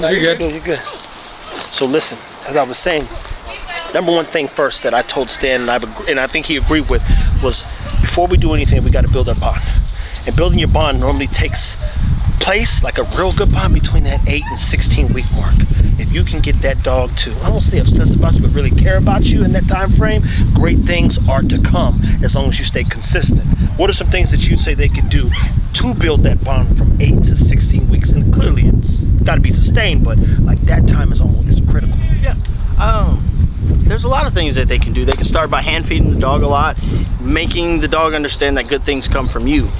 No, you're good. You're good. So listen, as I was saying, number one thing first that I told Stan and I think he agreed with was before we do anything, we got to build our bond. And building your bond normally takes place like a real good bond between that 8 and 16 week mark. If you can get that dog to, I won't say obsess about you, but really care about you in that time frame, great things are to come as long as you stay consistent. What are some things that you say they could do to build that bond from 8 to 16 weeks? And clearly it's got to be sustained, but like that time is critical. Yeah. There's a lot of things that they can do. They can start by hand feeding the dog a lot, making the dog understand that good things come from you.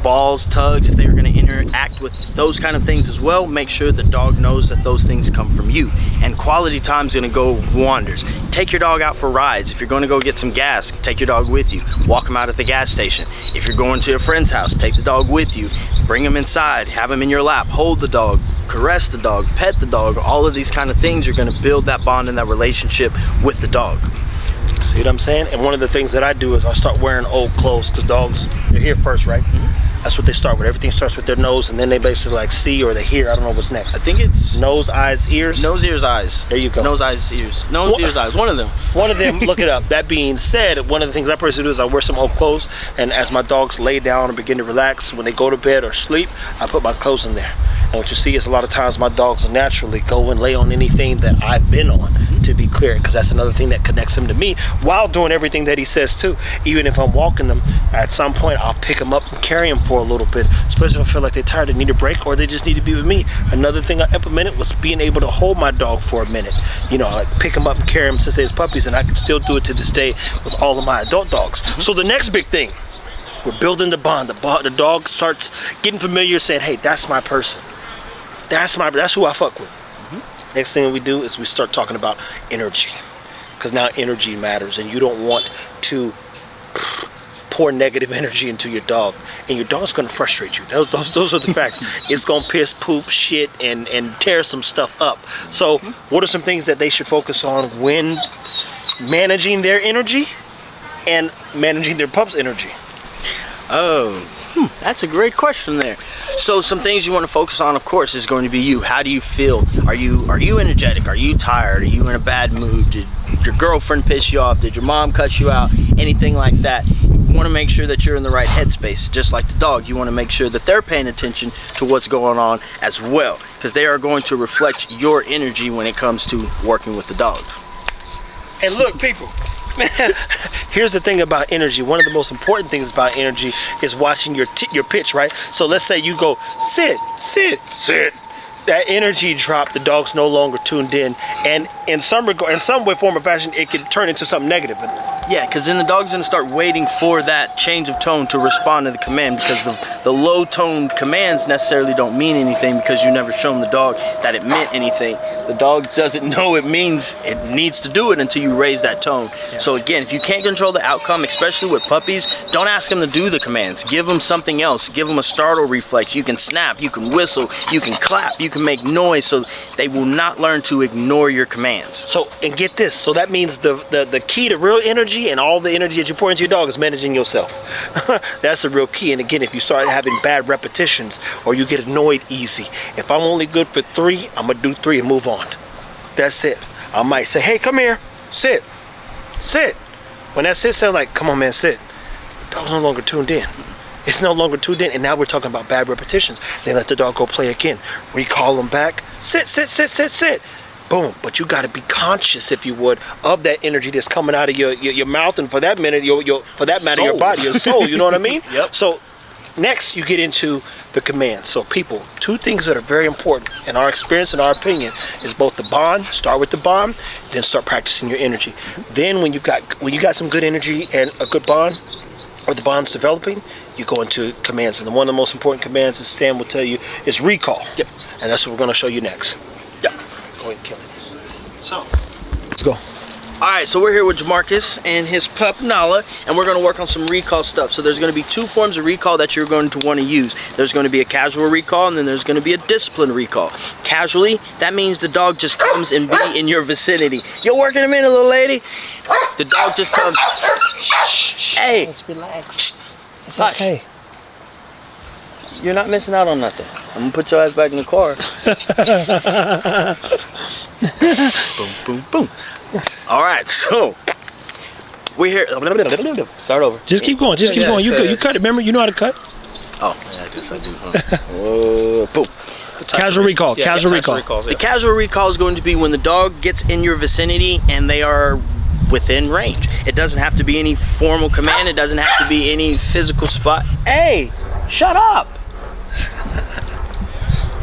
Balls, tugs, if they were going to interact with those kind of things as well, make sure the dog knows that those things come from you. And quality time is going to go wonders. Take your dog out for rides. If you're going to go get some gas, take your dog with you. Walk him out at the gas station. If you're going to a friend's house, take the dog with you. Bring him inside, have him in your lap, hold the dog, caress the dog, pet the dog. All of these kind of things are going to build that bond and that relationship with the dog. See what I'm saying? And one of the things that I do is I start wearing old clothes because dogs, they're here first, right? That's what they start with. Everything starts with their nose, and then they basically like see or they hear. I don't know what's next. I think it's nose, eyes, ears. Nose, ears, eyes. There you go. Nose, eyes, ears. Nose, ears, eyes. One of them. One of them. Look it up. That being said, one of the things I personally do is I wear some old clothes, and as my dogs lay down and begin to relax when they go to bed or sleep, I put my clothes in there. And what you see is a lot of times my dogs will naturally go and lay on anything that I've been on, to be clear, because that's another thing that connects him to me while doing everything that he says too. Even if I'm walking them, at some point I'll pick them up and carry them for a little bit, especially if I feel like they're tired and need a break or they just need to be with me. Another thing I implemented was being able to hold my dog for a minute. You know, like pick them up and carry them since they're puppies, and I can still do it to this day with all of my adult dogs. So the next big thing, we're building the bond. The dog starts getting familiar, saying, hey, that's my person. That's who I fuck with. Next thing we do is we start talking about energy, because now energy matters, and you don't want to pour negative energy into your dog, and your dog's gonna frustrate you. Those are the facts. It's gonna piss, poop, shit, and tear some stuff up. So what are some things that they should focus on when managing their energy and managing their pup's energy? That's a great question there. So some things you want to focus on, of course, is going to be you. How do you feel? Are you energetic? Are you tired? Are you in a bad mood? Did your girlfriend piss you off? Did your mom cut you out? Anything like that. You want to make sure that you're in the right headspace. Just like the dog, you want to make sure that they're paying attention to what's going on as well, because they are going to reflect your energy when it comes to working with the dog. And look, people, here's the thing about energy. One of the most important things about energy is watching your pitch, right? So let's say you go sit, sit, sit. That energy drop, the dog's no longer tuned in, and in some way, form, or fashion, it can turn into something negative. Yeah, because then the dog's going to start waiting for that change of tone to respond to the command, because the low tone commands necessarily don't mean anything because you never shown the dog that it meant anything. The dog doesn't know it means it needs to do it until you raise that tone. Yeah. So again, if you can't control the outcome, especially with puppies, don't ask them to do the commands. Give them something else. Give them a startle reflex. You can snap, you can whistle, you can clap, you can make noise, so they will not learn to ignore your commands. So, and get this, so that means the key to real energy and all the energy that you pour into your dog is managing yourself. That's the real key. And again, if you start having bad repetitions or you get annoyed easy, if I'm only good for 3, I'm gonna do 3 and move on. That's it. I might say, hey, come here, sit, sit. When that sit sounds like, come on, man, sit. The dog's no longer tuned in. It's no longer tuned in, and now we're talking about bad repetitions. They let the dog go play again. Recall them back. Sit, sit, sit, sit, sit. Boom. But you got to be conscious, if you would, of that energy that's coming out of your mouth, and for that matter, your body, your soul. You know what I mean? Yep. So next, you get into the commands. So people, 2 things that are very important in our experience and our opinion is both the bond. Start with the bond, then start practicing your energy. Then when you got some good energy and a good bond, or the bond's developing, you go into commands. And one of the most important commands, as Stan will tell you, is recall. Yep. And that's what we're going to show you next. Yep. Go ahead and kill it. So, let's go. Alright, so we're here with Jamarcus and his pup Nala, and we're going to work on some recall stuff. So there's going to be 2 forms of recall that you're going to want to use. There's going to be a casual recall, and then there's going to be a disciplined recall. Casually, that means the dog just comes and be in your vicinity. You'll work in a minute, little lady. The dog just comes. Hey. Let's relax. It's Hush. okay. You're not missing out on nothing. I'm gonna put your ass back in the car. Boom, boom, boom. All right, so we're here. Start over. Just keep going. Just keep going. You good. You cut it. Remember, you know how to cut. Oh, yeah, I guess I do. Huh? Boom. Casual recall. Yeah, casual tactical recall. recalls, yeah. The casual recall is going to be when the dog gets in your vicinity and they are within range. It doesn't have to be any formal command. It doesn't have to be any physical spot. Hey, shut up.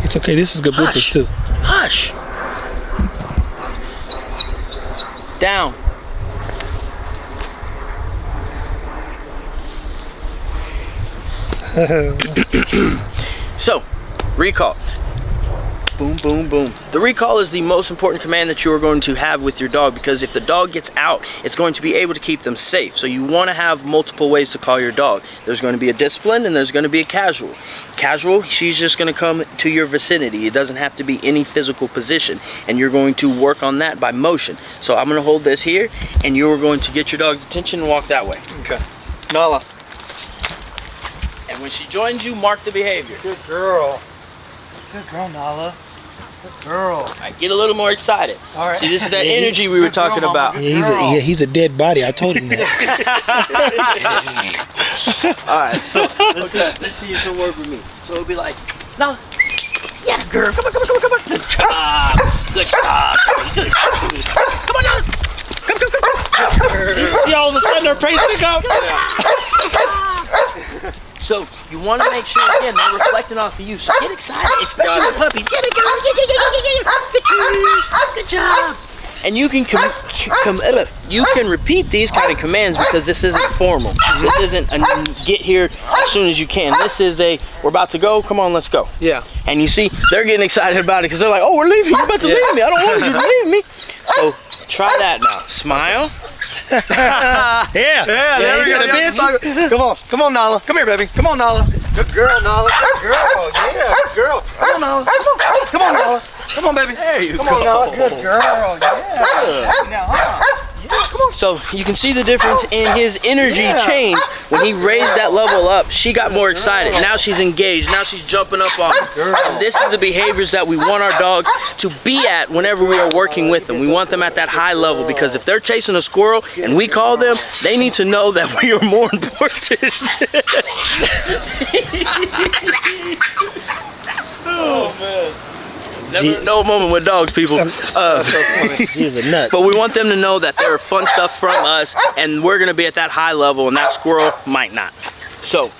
It's okay. This is good bloopers too. Hush. Down. So, recall. Boom, boom, boom. The recall is the most important command that you are going to have with your dog, because if the dog gets out, it's going to be able to keep them safe. So you want to have multiple ways to call your dog. There's going to be a discipline and there's going to be a casual. Casual, she's just going to come to your vicinity. It doesn't have to be any physical position, and you're going to work on that by motion. So I'm going to hold this here, and you're going to get your dog's attention and walk that way. Okay. Nala. And when she joins you, mark the behavior. Good girl. Good girl, Nala. Good girl. All right, get a little more excited. All right. See, this is that energy we were talking about. Yeah, he's a dead body. I told him that. All right, so let's see if it'll work with me. So it'll be like, no, yeah, girl, come on, good job, good job, good. Come on now, come. See, all of a sudden her praise pick up. So you want to make sure, again, they're reflecting off of you. So get excited, especially with puppies. Yeah, good job. And you can you can repeat these kind of commands, because this isn't formal. This isn't a get here as soon as you can. This is a we're about to go. Come on, let's go. Yeah. And you see, they're getting excited about it because they're like, oh, we're leaving. You're about to leave me. I don't want you to leave me. So try that now. Smile. Yeah, there we go. Bitch. Come on, Nala. Come here, baby. Come on, Nala. Good girl, Nala. Good girl. Yeah, good girl. Come on, Nala. Come on, Nala. Come on, baby. There you Come go. on, Nala. Good girl. Yeah. Now, huh? Yeah, come on. So you can see the difference in his energy change when he raised that level up. She got more excited. Now she's engaged. Now she's jumping up on him. And this is the behaviors that we want our dogs to be at whenever we are working with them. We want them at that high level, because if they're chasing a squirrel and we call them, they need to know that we are more important. Oh, man. Never no moment with dogs, people. He's a nut. But we want them to know that there are fun stuff from us, and we're going to be at that high level, and that squirrel might not. So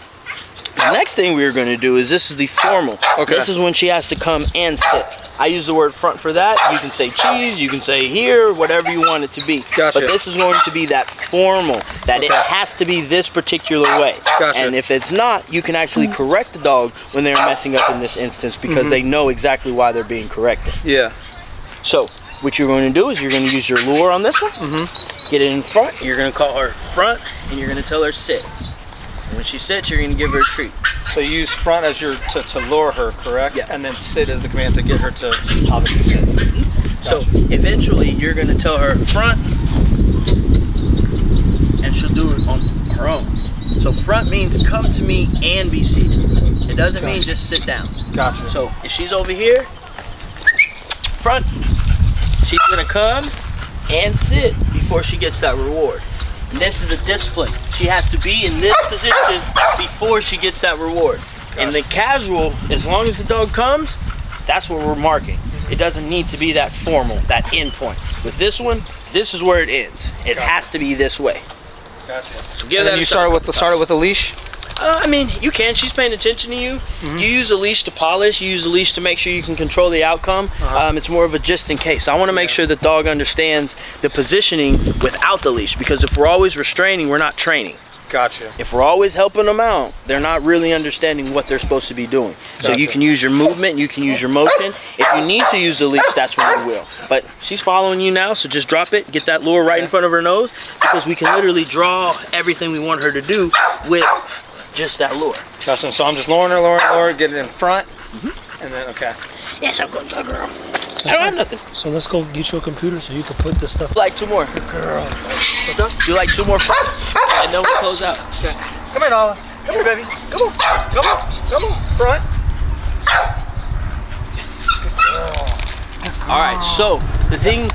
the next thing we're going to do is, this is the formal. Okay. This is when she has to come and sit. I use the word front for that. You can say cheese, you can say here, whatever you want it to be. Gotcha. But this is going to be that formal, that it has to be this particular way. Gotcha. And if it's not, you can actually correct the dog when they're messing up in this instance, because they know exactly why they're being corrected. Yeah. So what you're going to do is, you're going to use your lure on this one. Get it in front. You're going to call her front, and you're going to tell her sit. And when she sits, you're going to give her a treat. So you use front as your to lure her, correct? Yeah. And then sit as the command to get her to obviously sit. So eventually, you're going to tell her front, and she'll do it on her own. So front means come to me and be seated. It doesn't mean just sit down. Gotcha. So if she's over here, front, she's going to come and sit before she gets that reward. And this is a discipline. She has to be in this position before she gets that reward. And the casual, as long as the dog comes, that's what we're marking. It doesn't need to be that formal, that end point. With this one, this is where it ends. It has to be this way. Gotcha. So give And that then a you shot started with a leash. I mean, you can. She's paying attention to you. You use a leash to polish. You use a leash to make sure you can control the outcome. It's more of a just in case. I want to make sure the dog understands the positioning without the leash, because if we're always restraining, we're not training. Gotcha. If we're always helping them out, they're not really understanding what they're supposed to be doing. So you can use your movement, you can use your motion. If you need to use the leash, that's when you will. But she's following you now, so just drop it, get that lure right in front of her nose, because we can literally draw everything we want her to do with just that lure. Gotcha. So I'm just luring her, get it in front, and then Yes, I'm good, girl. I don't have nothing. So let's go get you a computer so you can put this stuff. Like two more. Good girl. What's up? Do you like two more fronts? And then we'll close out. Come here, Nala. Come here, baby. Come on. Come on. Come on. Front. All right, so the thing,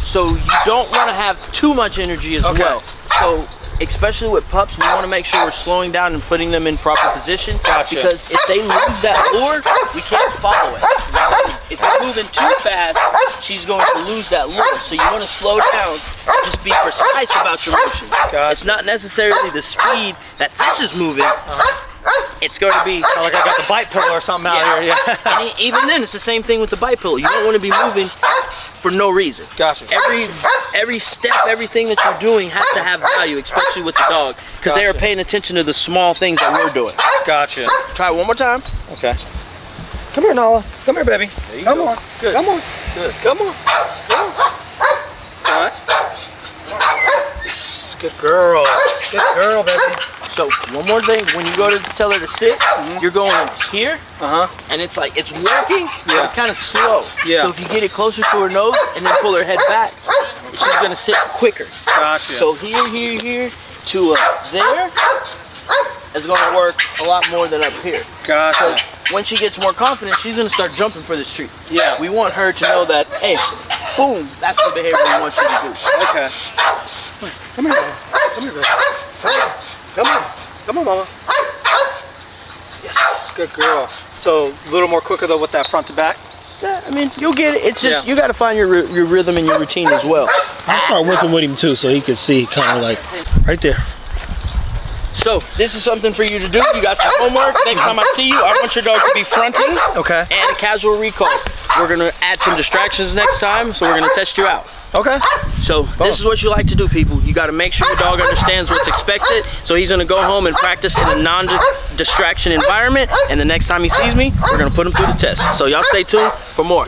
so you don't want to have too much energy as well. So especially with pups, we want to make sure we're slowing down and putting them in proper position. Gotcha. Because if they lose that lure, we can't follow it. So if you're moving too fast, she's going to lose that lure. So you want to slow down and just be precise about your motion. Gotcha. It's not necessarily the speed that this is moving. It's going to be Like I got the bite pillow or something out here. Yeah. and even then, it's the same thing with the bite pillow. You don't want to be moving for no reason. Gotcha. Every step, everything that you're doing has to have value, especially with the dog, because they are paying attention to the small things that we're doing. Gotcha. Try it one more time. Okay. Come here, Nala. Come here, baby. Come on. Good. Come on. Good. Come on. All right. Yes. Good girl. Good girl, baby. So one more thing, when you go to tell her to sit, you're going here, and it's like it's working, but it's kind of slow. Yeah. So if you get it closer to her nose and then pull her head back, she's gonna sit quicker. Gotcha. So here to there is gonna work a lot more than up here. Gotcha. When she gets more confident, she's gonna start jumping for this treat. Yeah. We want her to know that, hey, boom, that's the behavior we want you to do. Okay. Come here, Mama. Come here, baby. Come on. Come on. Come on, Mama. Yes. Good girl. So a little more quicker though with that front to back. Yeah, I mean, you'll get it. It's just, you gotta find your rhythm and your routine as well. I'll start working with him too so he can see kind of like right there. So this is something for you to do. You got some homework. Next time I see you, I want your dog to be fronting Okay. and a casual recall. We're gonna add some distractions next time, so we're gonna test you out. Okay. So this is what you like to do, people. You got to make sure your dog understands what's expected. So he's gonna go home and practice in a non-distraction environment. And the next time he sees me, we're gonna put him through the test. So y'all stay tuned for more.